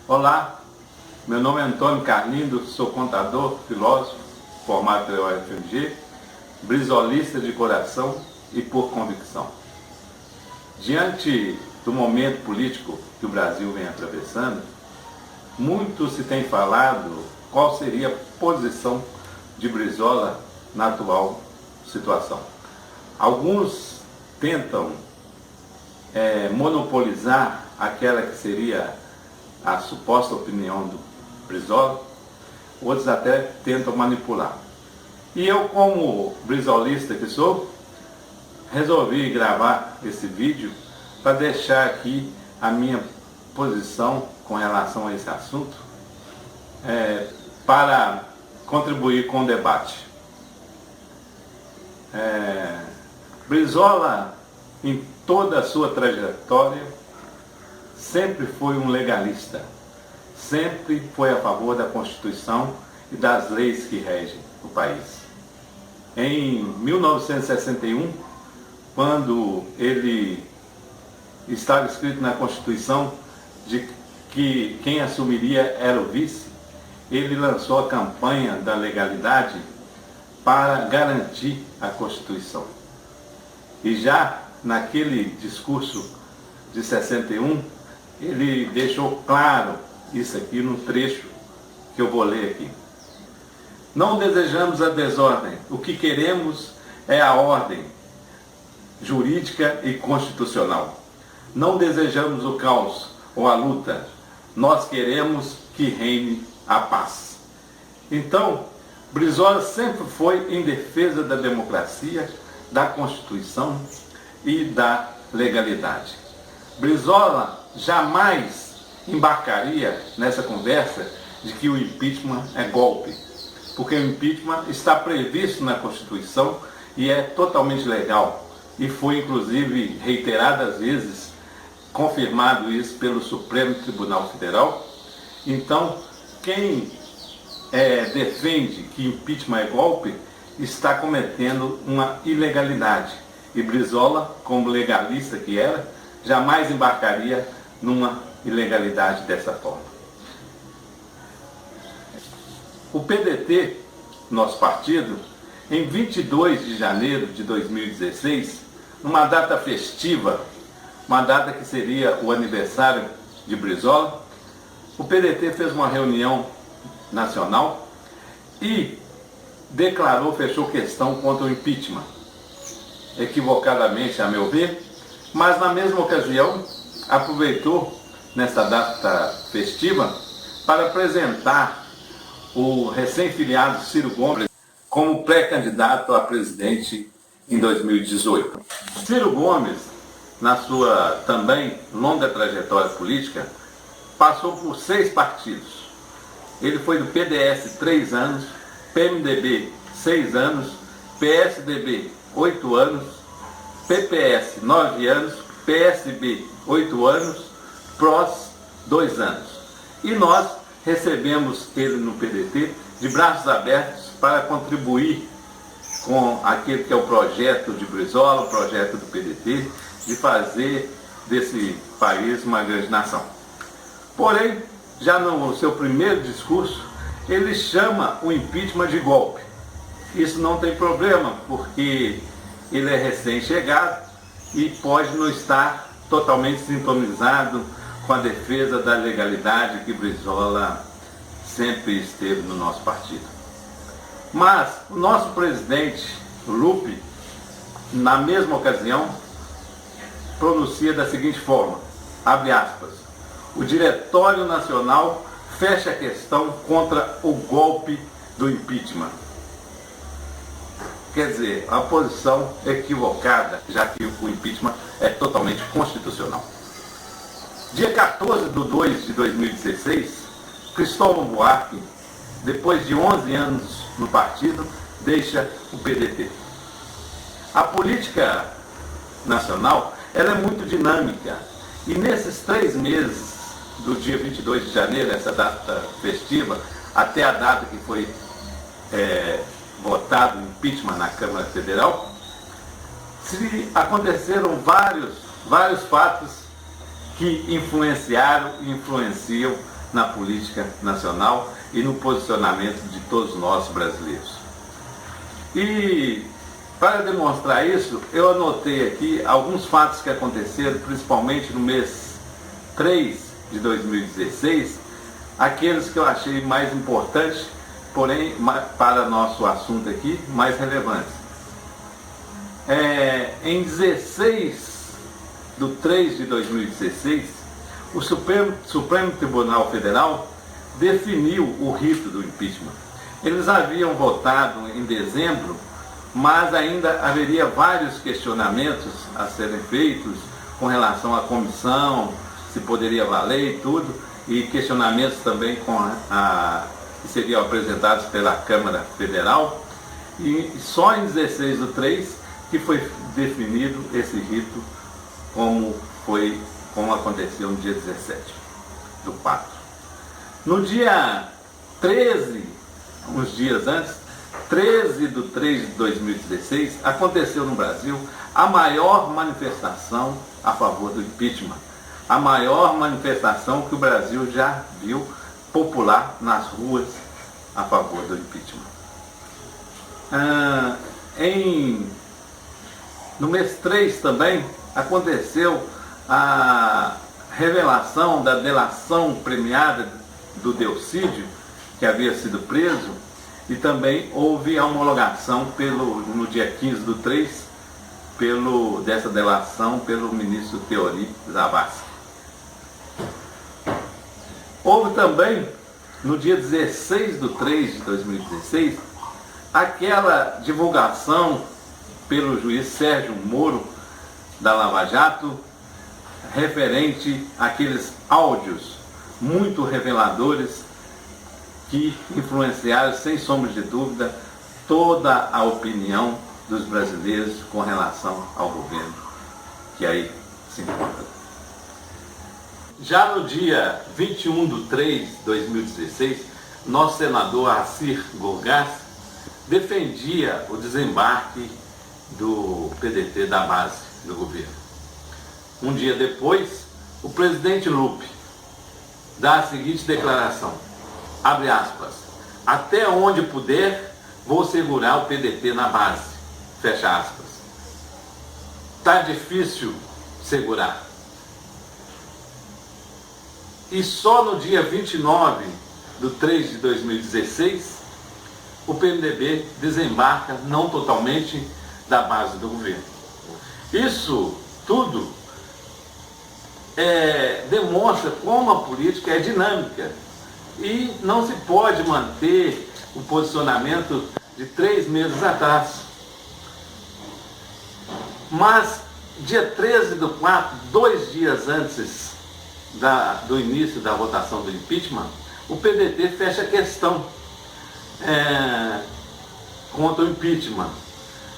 Olá, meu nome é Antônio Carlindo, sou contador, filósofo, formado pela UFMG, brisolista de coração e por convicção. Diante do momento político que o Brasil vem atravessando, muito se tem falado qual seria a posição de Brizola na atual situação. Alguns tentam monopolizar aquela que seria a suposta opinião do Brizola, outros até tentam manipular. E eu, como brizolista que sou, resolvi gravar esse vídeo para deixar aqui a minha posição com relação a esse assunto, para contribuir com o debate. Brizola, em toda a sua trajetória, sempre foi um legalista, sempre foi a favor da Constituição e das leis que regem o país. Em 1961, quando ele estava escrito na Constituição de que quem assumiria era o vice, ele lançou a campanha da legalidade para garantir a Constituição. E já naquele discurso de 61, ele deixou claro isso aqui no trecho que eu vou ler aqui. Não desejamos a desordem, o que queremos é a ordem jurídica e constitucional. Não desejamos o caos ou a luta, nós queremos que reine a paz. Então, Brizola sempre foi em defesa da democracia, da Constituição e da legalidade. Brizola jamais embarcaria nessa conversa de que o impeachment é golpe, porque o impeachment está previsto na Constituição e é totalmente legal, e foi inclusive reiteradas vezes confirmado isso pelo Supremo Tribunal Federal. Então, quem defende que impeachment é golpe está cometendo uma ilegalidade, e Brizola, como legalista que era, jamais embarcaria numa ilegalidade dessa forma. O PDT, nosso partido, em 22 de janeiro de 2016, numa data festiva, uma data que seria o aniversário de Brizola, o PDT fez uma reunião nacional e fechou questão contra o impeachment, equivocadamente a meu ver, mas na mesma ocasião aproveitou nessa data festiva para apresentar o recém-filiado Ciro Gomes como pré-candidato a presidente em 2018. Ciro Gomes, na sua também longa trajetória política, passou por 6 partidos. Ele foi do PDS 3 anos, PMDB 6 anos, PSDB 8 anos, PPS 9 anos, PSB 8 anos, PROS 2 anos. E nós recebemos ele no PDT de braços abertos para contribuir com aquele que é o projeto de Brizola, o projeto do PDT, de fazer desse país uma grande nação. Porém, já no seu primeiro discurso, ele chama o impeachment de golpe. Isso não tem problema, porque ele é recém-chegado e pode não estar totalmente sintonizado com a defesa da legalidade que Brizola sempre esteve no nosso partido. Mas o nosso presidente, Lupe, na mesma ocasião, pronuncia da seguinte forma, abre aspas, o Diretório Nacional fecha a questão contra o golpe do impeachment. Quer dizer, a posição equivocada, já que o impeachment é totalmente constitucional. Dia 14 de 2 de 2016, Cristóvão Buarque, depois de 11 anos no partido, deixa o PDT. A política nacional ela é muito dinâmica, e nesses 3 meses, do dia 22 de janeiro, essa data festiva, até a data que foi votado o impeachment na Câmara Federal, aconteceram vários fatos que influenciaram e influenciam na política nacional e no posicionamento de todos nós brasileiros. E para demonstrar isso, eu anotei aqui alguns fatos que aconteceram, principalmente no mês 3 de 2016, aqueles que eu achei mais importantes, porém, para nosso assunto aqui, mais relevantes. Em 16/3/2016, o Supremo Tribunal Federal definiu o rito do impeachment. Eles haviam votado em dezembro, mas ainda haveria vários questionamentos a serem feitos com relação à comissão, se poderia valer e tudo, e questionamentos também que seriam apresentados pela Câmara Federal. E só em 16/3 que foi definido esse rito como aconteceu no dia 17/4. No dia 13, uns dias antes, 13/3/2016, aconteceu no Brasil a maior manifestação a favor do impeachment, a maior manifestação que o Brasil já viu popular nas ruas a favor do impeachment. No mês 3 também aconteceu a revelação da delação premiada do Delcídio, que havia sido preso, e também houve a homologação no dia 15/3 dessa delação pelo ministro Teori Zavascki. Houve também, no dia 16/3/2016, aquela divulgação pelo juiz Sérgio Moro da Lava Jato, referente àqueles áudios muito reveladores que influenciaram, sem sombra de dúvida, toda a opinião dos brasileiros com relação ao governo que aí se encontra. Já no dia 21/3/2016, nosso senador Assir Gorgás defendia o desembarque do PDT da base do governo. Um dia depois, o presidente Lupe dá a seguinte declaração, abre aspas, até onde puder, vou segurar o PDT na base, fecha aspas. Tá difícil segurar. E só no dia 29/3/2016, o PMDB desembarca, não totalmente, da base do governo. Isso tudo demonstra como a política é dinâmica e não se pode manter o posicionamento de 3 meses atrás. Mas, dia 13/4, 2 dias antes do início da votação do impeachment, o PDT fecha a questão contra o impeachment,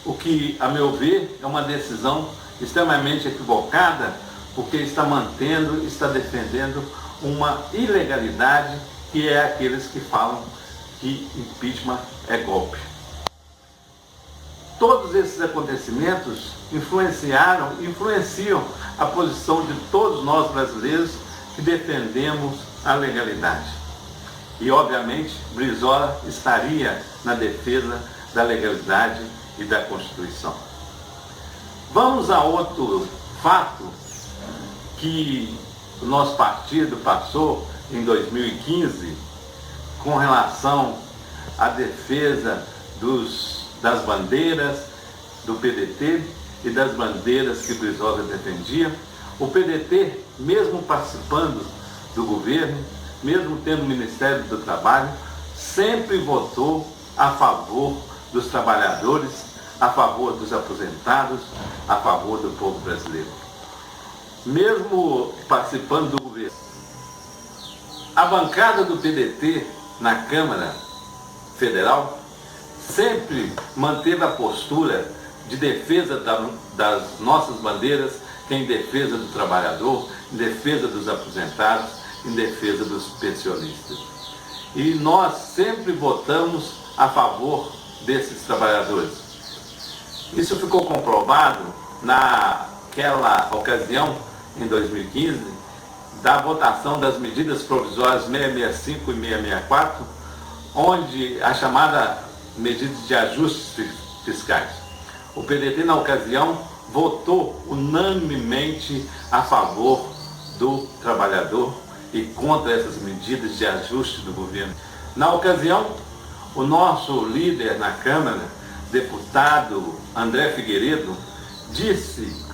o que, a meu ver, é uma decisão extremamente equivocada, porque está defendendo uma ilegalidade, que é aqueles que falam que impeachment é golpe. Todos esses acontecimentos influenciam a posição de todos nós brasileiros que defendemos a legalidade. E, obviamente, Brizola estaria na defesa da legalidade e da Constituição. Vamos a outro fato que o nosso partido passou em 2015 com relação à defesa das bandeiras do PDT e das bandeiras que Brizola defendia. O PDT, mesmo participando do governo, mesmo tendo o Ministério do Trabalho, sempre votou a favor dos trabalhadores, a favor dos aposentados, a favor do povo brasileiro. Mesmo participando do governo, a bancada do PDT na Câmara Federal sempre manteve a postura de defesa das nossas bandeiras, que é em defesa do trabalhador, em defesa dos aposentados, em defesa dos pensionistas. E nós sempre votamos a favor desses trabalhadores. Isso ficou comprovado naquela ocasião, em 2015, da votação das medidas provisórias 665 e 664, onde a chamada medidas de ajustes fiscais. O PDT, na ocasião, votou unanimemente a favor do trabalhador e contra essas medidas de ajuste do governo. Na ocasião, o nosso líder na Câmara, deputado André Figueiredo, disse,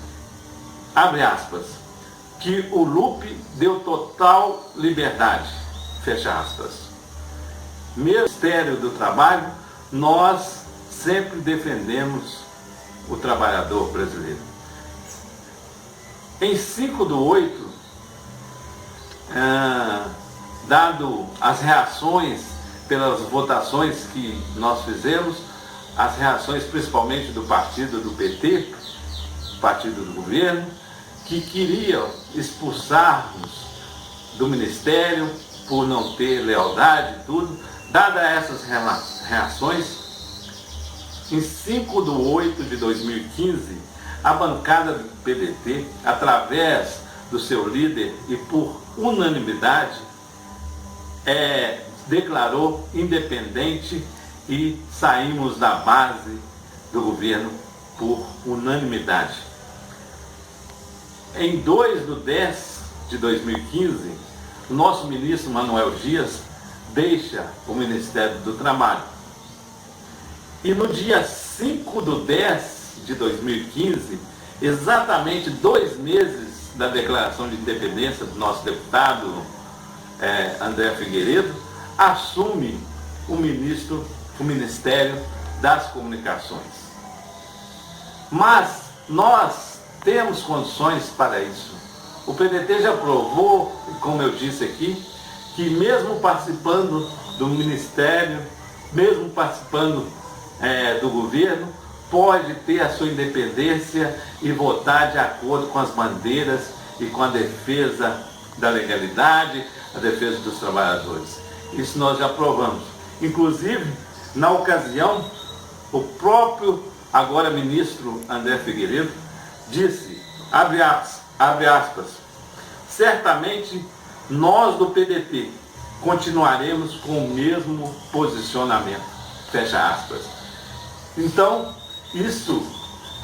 abre aspas, que o LUP deu total liberdade, fecha aspas. Ministério do Trabalho, nós sempre defendemos o trabalhador brasileiro. Em 5/8, dado as reações pelas votações que nós fizemos, as reações principalmente do partido do PT, partido do governo, que queriam expulsar-nos do Ministério por não ter lealdade e tudo, dadas essas reações, em 5/8 de 2015, a bancada do PDT, através do seu líder e por unanimidade, declarou independente e saímos da base do governo por unanimidade. Em 2/10 de 2015, o nosso ministro Manuel Dias deixa o Ministério do Trabalho. E no dia 5/10 de 2015, exatamente 2 meses da declaração de independência do nosso deputado André Figueiredo, assume o Ministério das Comunicações. Mas nós temos condições para isso. O PDT já provou, como eu disse aqui, que mesmo participando do Ministério, mesmo participando do governo, pode ter a sua independência e votar de acordo com as bandeiras e com a defesa da legalidade, a defesa dos trabalhadores. Isso nós já provamos. Inclusive, na ocasião, o próprio agora ministro André Figueiredo disse, abre aspas, certamente nós do PDT continuaremos com o mesmo posicionamento, fecha aspas. Então, isso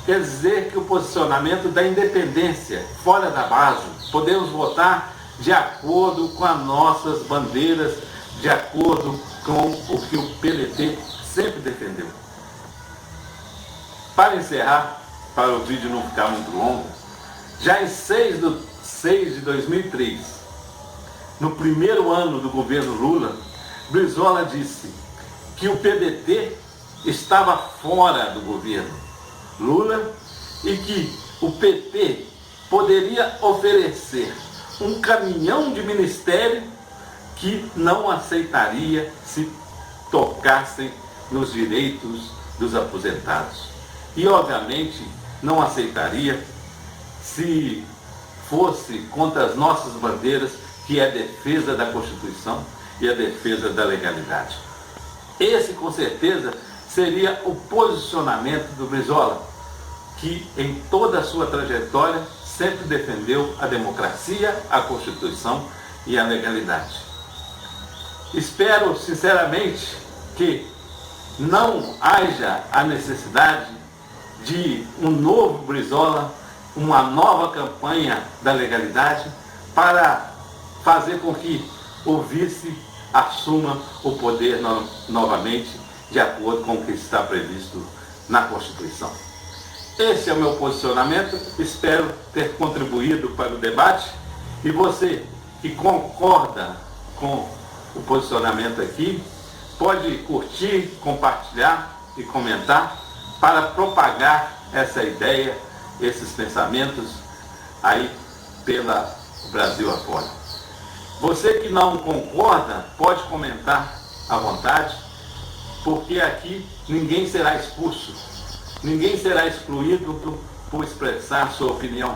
quer dizer que o posicionamento da independência, fora da base, podemos votar de acordo com as nossas bandeiras, de acordo com o que o PDT sempre defendeu. Para encerrar, para o vídeo não ficar muito longo, já em 6/6 de 2003, no primeiro ano do governo Lula, Brizola disse que o PDT estava fora do governo Lula e que o PT poderia oferecer um caminhão de ministério que não aceitaria se tocassem nos direitos dos aposentados. E, obviamente, não aceitaria se fosse contra as nossas bandeiras, que é a defesa da Constituição e a defesa da legalidade. Esse, com certeza, seria o posicionamento do Brizola, que em toda a sua trajetória sempre defendeu a democracia, a Constituição e a legalidade. Espero, sinceramente, que não haja a necessidade de um novo Brizola, uma nova campanha da legalidade para fazer com que o vice assuma o poder novamente, de acordo com o que está previsto na Constituição. Esse é o meu posicionamento, espero ter contribuído para o debate, e você que concorda com o posicionamento aqui, pode curtir, compartilhar e comentar para propagar essa ideia, esses pensamentos aí pela Brasil afora. Você que não concorda, pode comentar à vontade, porque aqui ninguém será expulso, ninguém será excluído por expressar sua opinião.